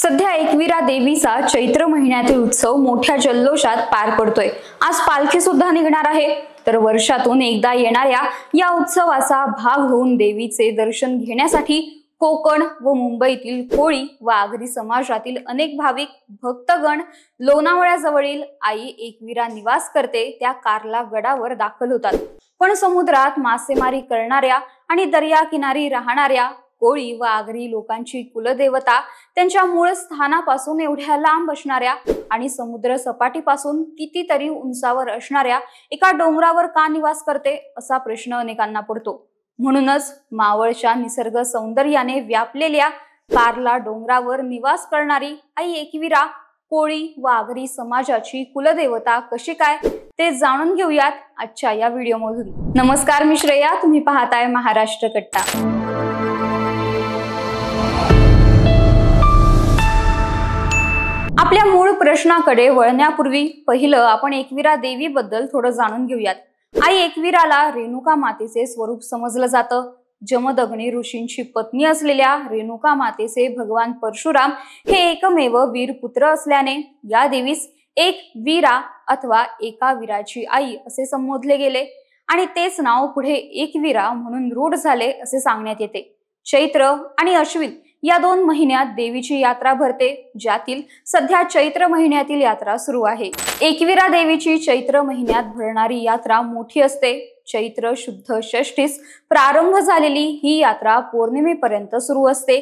सध्या एकविरा देवीचा चैत्र महिन्यातील उत्सव मोठ्या जल्लोषात पार पडतोय। आज पालखी सुद्धा निघणार आहे। तर वर्षातून एकदा येणाऱ्या या उत्सवाचा भाग होऊन देवीचे दर्शन घेण्यासाठी कोकण व मुंबईतील कोळी व आगरी समाजातील अनेक भाविक भक्तगण लोणावळ्याजवळील आई एकविरा निवास करते त्या कार्ला गडावर दाखल होतात। पण समुद्रात मासेमारी करणाऱ्या आणि दर्याकिनारी राहणाऱ्या कोळी व आगरी लोकांची कुलदेवता त्यांच्या मूळ स्थानापासून एवढ्या लांब असणाऱ्या आणि समुद्र सपाटीपासून कितीतरी उंचावर असणाऱ्या एका डोंगरावर का निवास करते असा प्रश्न अनेकांना पडतो। म्हणूनच मावळच्या निसर्ग सौंदर्याने व्यापलेल्या कार्ला डोंगरावर निवास करणारी आई एकविरा कोळी व आगरी समाजाची कुलदेवता कशी काय ते जाणून घेऊयात आजच्या या व्हिडिओमधून। नमस्कार, मी श्रेया, तुम्ही पाहताय महाराष्ट्र कट्टा। आपल्या मूळ प्रश्नाकडे वळण्यापूर्वी पहिलं आपण एकविरा देवी बद्दल थोडं जाणून घेऊयात। आई एकविराला रेणुका मातेचे स्वरूप समजलं जातं। जमदग्नी ऋषींची पत्नी असलेल्या रेणुका मातेचे भगवान परशुराम हे एकमेव वीरपुत्र असल्याने या देवीस एक वीरा अथवा एका वीराची आई असे संबोधले गेले आणि तेच नाव पुढे एकविरा म्हणून रूढ झाले असे सांगण्यात येते। चैत्र आणि अश्विन या 2 महिन्यात देवीची यात्रा भरते, ज्यातील सध्या चैत्र महिन्यातील यात्रा सुरू आहे। एकविरा देवीची चैत्र महिन्यात भरणारी यात्रा मोठी असते। चैत्र शुद्ध षष्ठीस प्रारंभ झालेली ही यात्रा पौर्णिमेपर्यंत सुरू असते।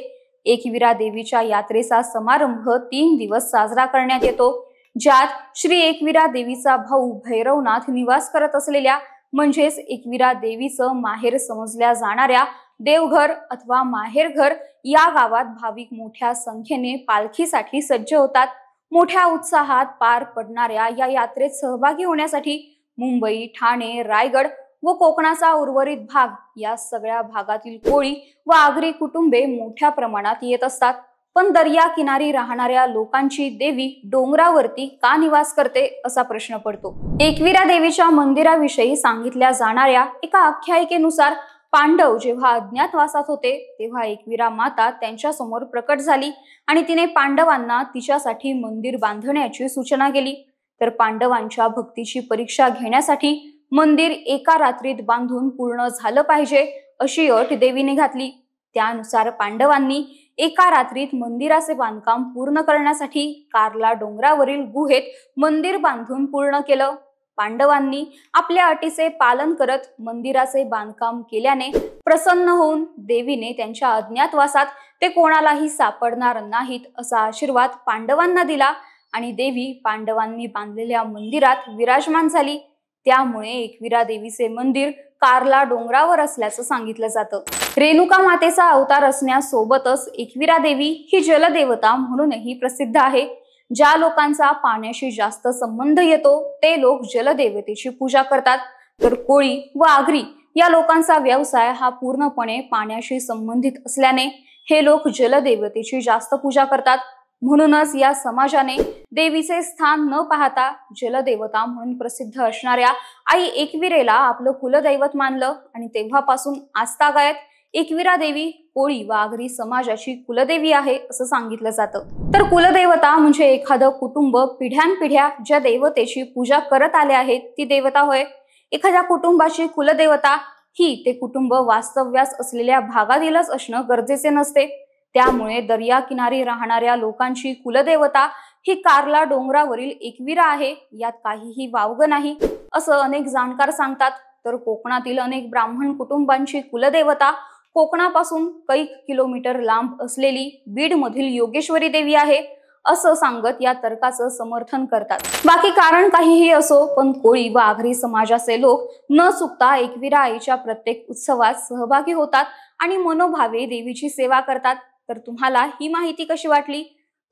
एकविरा देवीच्या यात्रेचा समारंभ 3 दिवस साजरा करण्यात येतो, ज्यात श्री एकविरा देवीचा भाऊ भैरवनाथ निवास करत असलेल्या म्हणजेच एकविरा देवीचं माहेर समजल्या जाणाऱ्या देवघर अथवा माहेरघर या गावात भाविक मोठ्या संख्येने पालखीसाठी सज्ज होतात। मोठ्या उत्साहात पार पडणाऱ्या या यात्रेत सहभागी होण्यासाठी मुंबई, ठाणे, रायगड व कोकणाचा उर्वरित भाग या सगळ्या भागातील कोळी व आगरी कुटुंबे मोठ्या प्रमाणात येत असतात। पण दर्या किनारी राहणाऱ्या लोकांची देवी डोंगरावरती का निवास करते असा प्रश्न पडतो। एकविरा देवीच्या मंदिराविषयी सांगितल्या जाणाऱ्या एका आख्यायिकेनुसार पांडव जेव्हा अज्ञातवासात होते तेव्हा एकविरा माता त्यांच्या समोर प्रकट झाली आणि तिने पांडवांना तिच्यासाठी मंदिर बांधण्याची सूचना केली। तर पांडवांच्या भक्तीची परीक्षा घेण्यासाठी मंदिर एका रात्रीत बांधून पूर्ण झालं पाहिजे अशी अट देवीने घातली। त्यानुसार पांडवांनी एका रात्रीत मंदिराचे बांधकाम पूर्ण करण्यासाठी कार्ला डोंगरावरील गुहेत मंदिर बांधून पूर्ण केलं। पांडवांनी आपल्या अटीचे पालन करत मंदिराचे बांधकाम केल्याने प्रसन्न होऊन देवीने त्यांच्या अज्ञातवासात ते कोणालाही सापडणार नाहीत असा आशीर्वाद पांडवांना दिला आणि देवी पांडवांनी बांधलेल्या मंदिरात विराजमान झाली। त्यामुळे एकविरा देवीचे मंदिर कार्ला डोंगरावर असल्याचं सांगितलं जातं। रेणुका मातेचा अवतार असण्यासोबतच एकविरा देवी ही जलदेवता म्हणूनही प्रसिद्ध आहे। ज्या लोकांचा पाण्याशी जास्त संबंध येतो ते लोक जलदेवतेची पूजा करतात। तर कोळी व आगरी या लोकांचा व्यवसाय हा पूर्णपणे पाण्याशी संबंधित असल्याने हे लोक जलदेवतेची जास्त पूजा करतात। म्हणूनच या समाजाने देवीचे स्थान न पाहता जलदेवता म्हणून प्रसिद्ध असणाऱ्या आई एकविरेला आपलं कुलदैवत मानलं आणि तेव्हापासून आजतागायत एकविरा देवी कोळी व आगरी समाजाची कुलदेवी आहे असं सांगितलं जातं। तर कुलदेवता म्हणजे एखादं कुटुंब पिढ्यानपिढ्या ज्या देवतेची पूजा करत आले आहेत ती देवता होय। एखाद्या कुटुंबाची कुलदेवता ही ते कुटुंब वास्तव्यास असलेल्या भागातीलच असणं गरजेचे नसते। त्यामुळे दर्या किनारी राहणाऱ्या लोकांची कुलदेवता ही कार्ला डोंगरावरील एकविरा आहे, यात काहीही वावगं नाही असं अनेक जाणकार सांगतात। तर कोकणातील अनेक ब्राह्मण कुटुंबांची कुलदेवता कोकणापासून कैक किलोमीटर लांब असलेली बीड मधील योगेश्वरी देवी आहे असं सांगत या तर्काचं समर्थन करतात। बाकी कारण काहीही असो, पण कोळी व आगरी समाजाचे लोक न चुकता एकविरा आईच्या प्रत्येक उत्सवात सहभागी होतात आणि मनोभावे देवीची सेवा करतात। तर तुम्हाला ही माहिती कशी वाटली?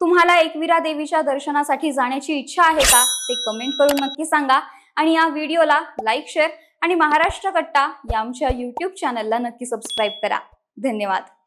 तुम्हाला एकविरा देवीच्या दर्शनासाठी जाण्याची इच्छा आहे का ते कमेंट करून नक्की सांगा आणि या व्हिडिओला लाईक, शेअर आणि महाराष्ट्र कट्टा या आमच्या YouTube चॅनलला नक्की सबस्क्राईब करा। धन्यवाद।